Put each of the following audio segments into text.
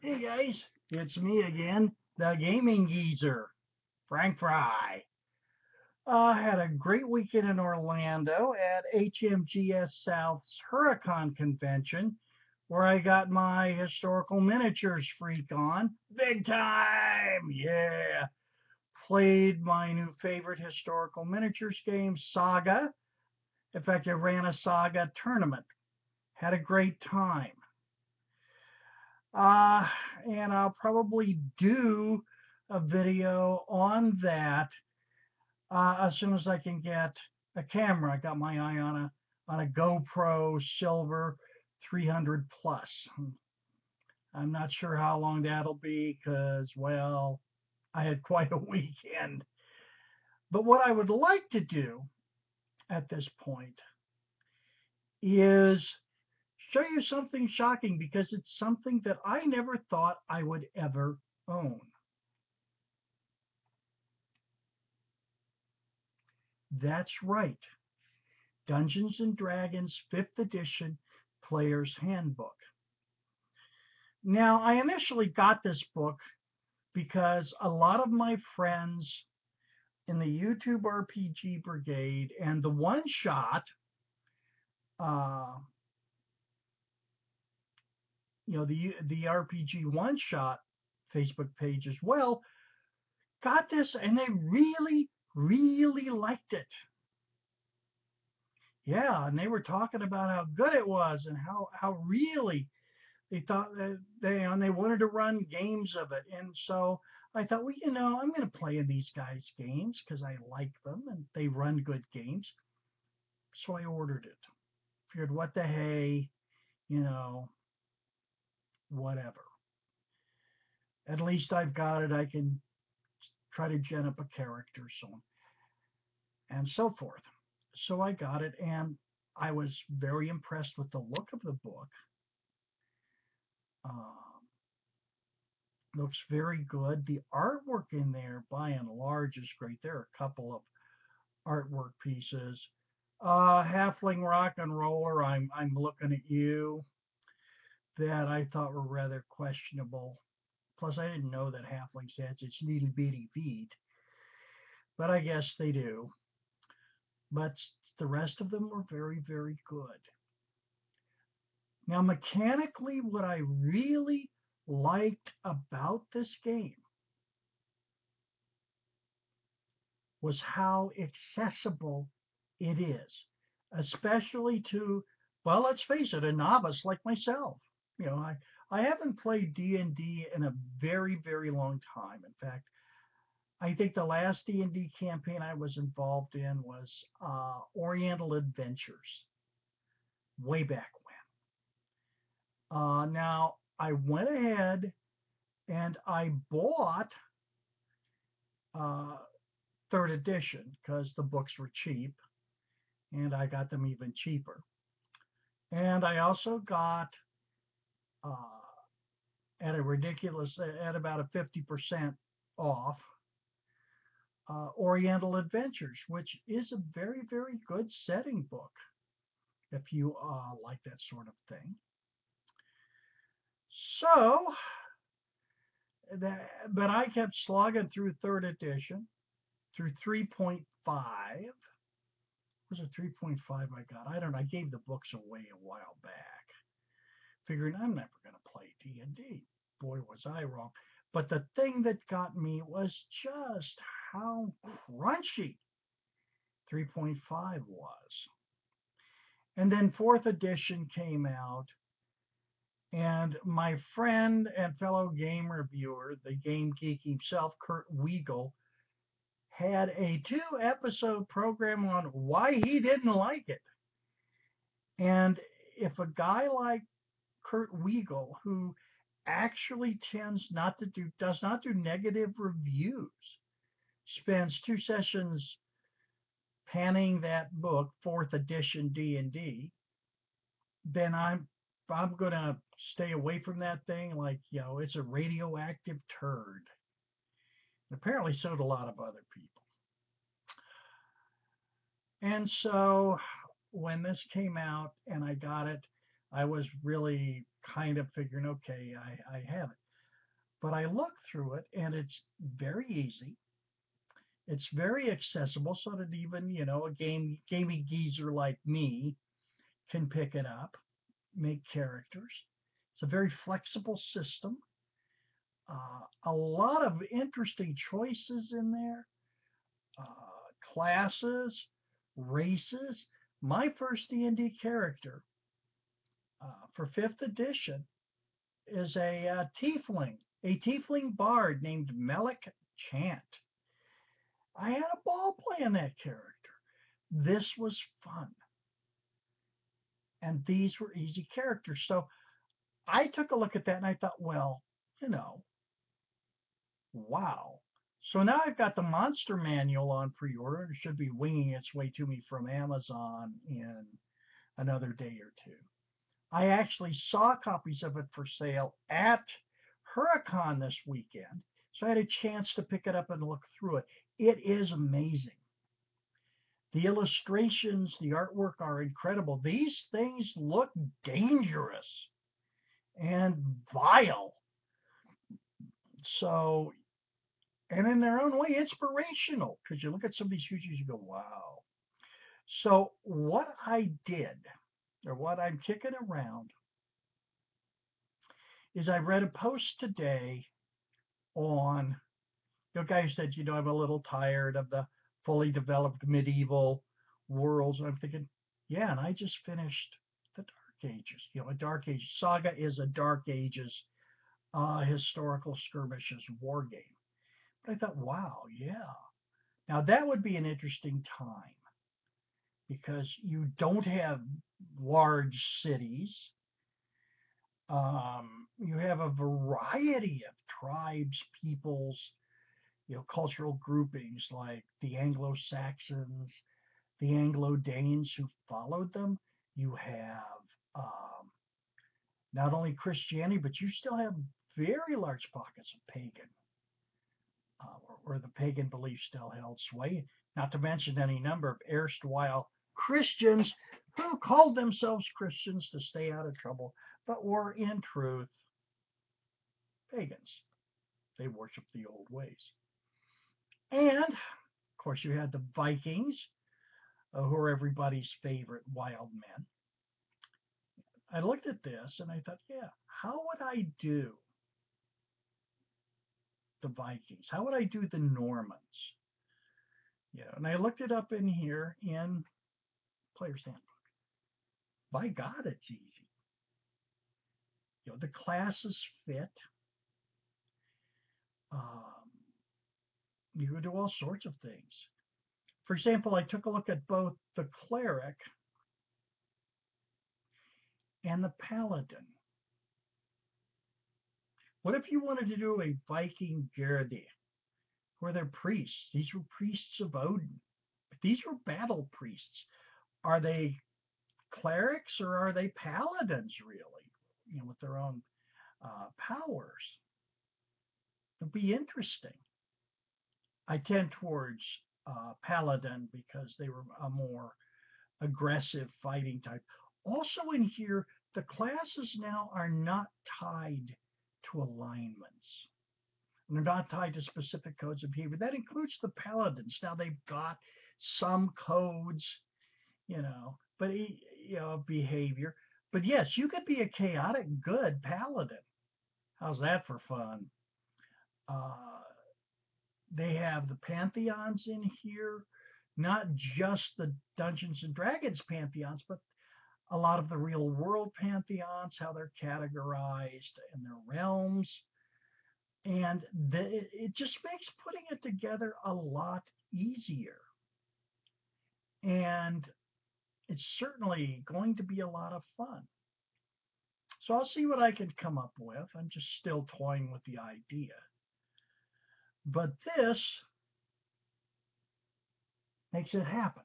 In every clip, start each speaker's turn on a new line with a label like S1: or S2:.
S1: Hey guys, it's me again, the gaming geezer, Frank Fry. I had a great weekend in Orlando at HMGS South's Huracan convention, where I got my historical miniatures freak on. Big time! Yeah! Played my new favorite historical miniatures game, Saga. In fact, I ran a Saga tournament. Had a great time. Uh, and I'll probably do a video on that as soon as I can get a camera. I got my eye on a GoPro Silver 300 plus. I'm not sure how long that'll be because, well, I had quite a weekend. But what I would like to do at this point is show you something shocking because it's something that I never thought I would ever own. That's right. Dungeons and Dragons 5th edition Player's Handbook. Now, I initially got this book because a lot of my friends in the YouTube RPG Brigade and the One Shot, uh, the RPG One Shot Facebook page as well, got this and they really, really liked it. Yeah, and they were talking about how good it was and how really they thought that they wanted to run games of it. And so I thought, well, I'm going to play in these guys' games because I like them and they run good games. So I ordered it. Figured, what the hey, you know, whatever. At least I've got it. I can try to gen up a character, so on and so forth. So I got it, and I was very impressed with the look of the book. Uh, Looks very good. The artwork in there, by and large, is great. There are a couple of artwork pieces. Halfling Rock and Roller, I'm looking at you, that I thought were rather questionable. Plus, I didn't know that halflings had such little bitty feet, but I guess they do. But the rest of them were very, very good. Now, mechanically, what I really liked about this game was how accessible it is, especially to, well, let's face it, a novice like myself. I haven't played D&D in a very, very long time. In fact, I think the last D&D campaign I was involved in was Oriental Adventures, way back when. Now, I went ahead and I bought uh, third edition because the books were cheap, and I got them even cheaper. And I also got uh, at about a 50% off, Oriental Adventures, which is a very, very good setting book if you like that sort of thing. So, but I kept slogging through third edition, through 3.5. Was it 3.5 I got? I don't know. I gave the books away a while back, figuring I'm never going to play D&D. Boy, was I wrong. But the thing that got me was just how crunchy 3.5 was. And then fourth edition came out, and my friend and fellow game reviewer, the game geek himself, Kurt Weigel, had a 2-episode program on why he didn't like it. And if a guy like Kurt Weigel, who actually does not do negative reviews, spends 2 sessions panning that book, fourth edition D&D, then I'm gonna stay away from that thing like, it's a radioactive turd. And apparently so do a lot of other people. And so when this came out and I got it, I was really kind of figuring, okay, I have it. But I looked through it, and it's very easy. It's very accessible, so that even, a gaming geezer like me can pick it up, make characters. It's a very flexible system. A lot of interesting choices in there. Classes, races. My first D&D character for 5th edition is a tiefling bard named Melik Chant. I had a ball playing that character. This was fun. And these were easy characters. So I took a look at that and I thought, well, wow. So now I've got the Monster Manual on pre-order. It should be winging its way to me from Amazon in another day or two. I actually saw copies of it for sale at Huracan this weekend, so I had a chance to pick it up and look through it. It is amazing. The illustrations, the artwork are incredible. These things look dangerous and vile. So, and in their own way, inspirational, because you look at some of these creatures, you go, wow. So what I did, or what I'm kicking around, is I read a post today on, the guy said, I'm a little tired of the fully developed medieval worlds. And I'm thinking, yeah, and I just finished the Dark Ages. A Dark Ages saga is a Dark Ages historical skirmishes war game. But I thought, wow, yeah. Now that would be an interesting time, because you don't have large cities. You have a variety of tribes, peoples, cultural groupings like the Anglo-Saxons, the Anglo-Danes who followed them. You have not only Christianity, but you still have very large pockets of pagan, where the pagan beliefs still held sway, not to mention any number of erstwhile Christians who called themselves Christians to stay out of trouble, but were in truth pagans. They worshiped the old ways. And, of course, you had the Vikings, who are everybody's favorite wild men. I looked at this and I thought, yeah, how would I do the Vikings? How would I do the Normans? And I looked it up in here in Player's Handbook. By God, it's easy. The classes fit. You can do all sorts of things. For example, I took a look at both the cleric and the paladin. What if you wanted to do a Viking Garde, where they're priests? These were priests of Odin. But these were battle priests. Are they clerics or are they paladins, really? With their own powers. It'd be interesting. I tend towards paladin because they were a more aggressive fighting type. Also in here, the classes now are not tied to alignments. And they're not tied to specific codes of behavior. That includes the paladins. Now they've got some codes, but behavior. But yes, you could be a chaotic good paladin. How's that for fun? They have the pantheons in here, not just the Dungeons and Dragons pantheons, but a lot of the real world pantheons, how they're categorized in their realms. And it just makes putting it together a lot easier. And it's certainly going to be a lot of fun. So I'll see what I can come up with. I'm just still toying with the idea. But this makes it happen.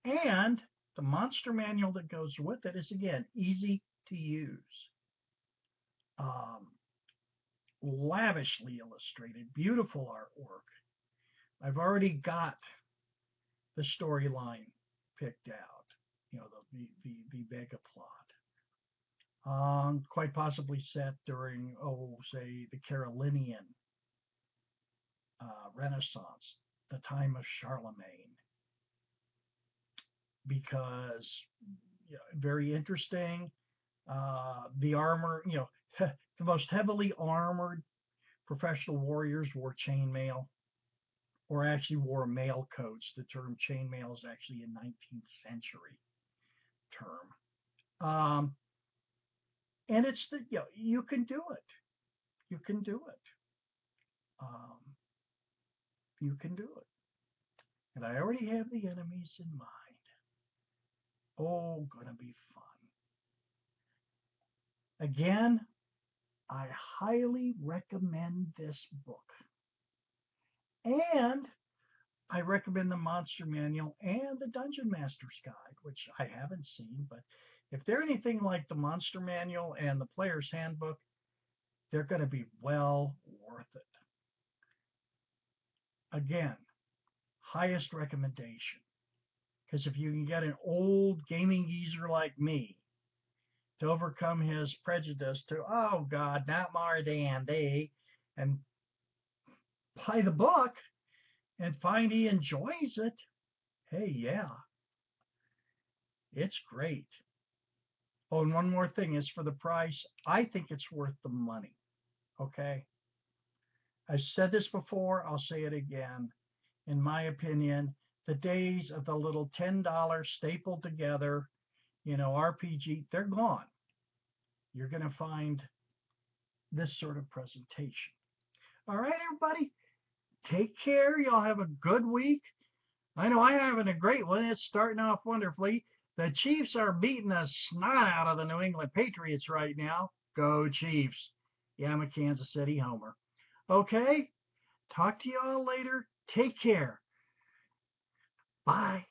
S1: And the monster manual that goes with it is, again, easy to use. Lavishly illustrated, beautiful artwork. I've already got the storyline picked out, the mega plot. quite possibly set during, oh, say, the Carolinian Renaissance, the time of Charlemagne, because very interesting. The armor, the most heavily armored professional warriors wore chainmail, or actually wore mail coats. The term chainmail is actually a 19th century term. And it's the, you can do it. You can do it. Um, you can do it. And I already have the enemies in mind. Oh, gonna be fun. Again, I highly recommend this book. And I recommend the Monster Manual and the Dungeon Master's Guide, which I haven't seen, but if they're anything like the Monster Manual and the Player's Handbook, they're going to be well worth it. Again, highest recommendation. Because if you can get an old gaming geezer like me to overcome his prejudice to, oh God, not more D&D, and buy the book and find he enjoys it, hey, yeah, it's great. Oh, and one more thing is for the price, I think it's worth the money. Okay? I've said this before, I'll say it again. In my opinion, the days of the little $10 stapled together, RPG, they're gone. You're going to find this sort of presentation. All right, everybody, take care. Y'all have a good week. I know I'm having a great one. It's starting off wonderfully. The Chiefs are beating the snot out of the New England Patriots right now. Go Chiefs. Yeah, I'm a Kansas City homer. Okay, talk to you all later. Take care. Bye.